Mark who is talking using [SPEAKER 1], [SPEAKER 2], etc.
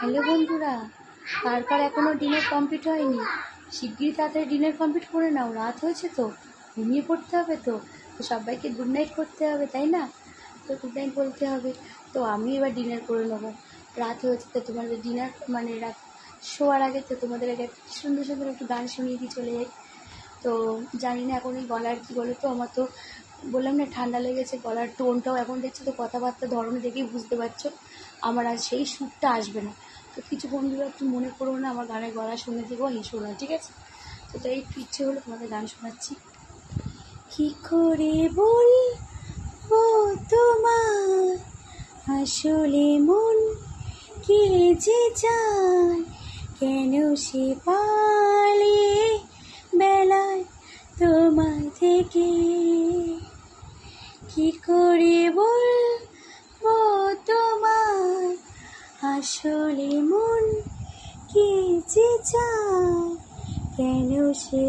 [SPEAKER 1] Hello বন্ধুরা, কার কার এখনো dinner complete হয়নি? শিগগিরই তাড়াতাড়ি ডিনার কমপ্লিট করে নাও, রাত হয়েছে তো, ঘুমিয়ে পড়তে হবে। তো সবাইকে গুড নাইট করতে হবে, তাই না? তো গুড নাইট বলতে হবে। তো আমি এবার ডিনার করে নেবো, রাত হয়েছে তো। তোমাদের ডিনার মানে রাত শোয়ার আগে তো তোমাদের আগে সুন্দর সুন্দর একটু গান শুনিয়ে দিয়ে চলে যাই। তো জানি না এখন এই গলার কী বলো তো, আমার তো বললাম না ঠান্ডা লেগেছে, গলার টোনটাও এখন দেখছো তো, কথাবার্তা ধরন দেখেই বুঝতে পারছো আমার আর সেই সুরটা আসবে না। তো কিছু বন্ধুরা একটু মনে করো না, আমার গানের গলা শুনে দেবো, হেসো না, ঠিক আছে? তো তাই একটু ইচ্ছে হলো তোমাদের গান শোনাচ্ছি। কি করে বলবো তোমার আসলে মন কে যে যায়, কেন সে পালিয়ে বেলায় তোমার থেকে। কি করে বলবো তোমার আসলে মন কে যে চায়, কেন সে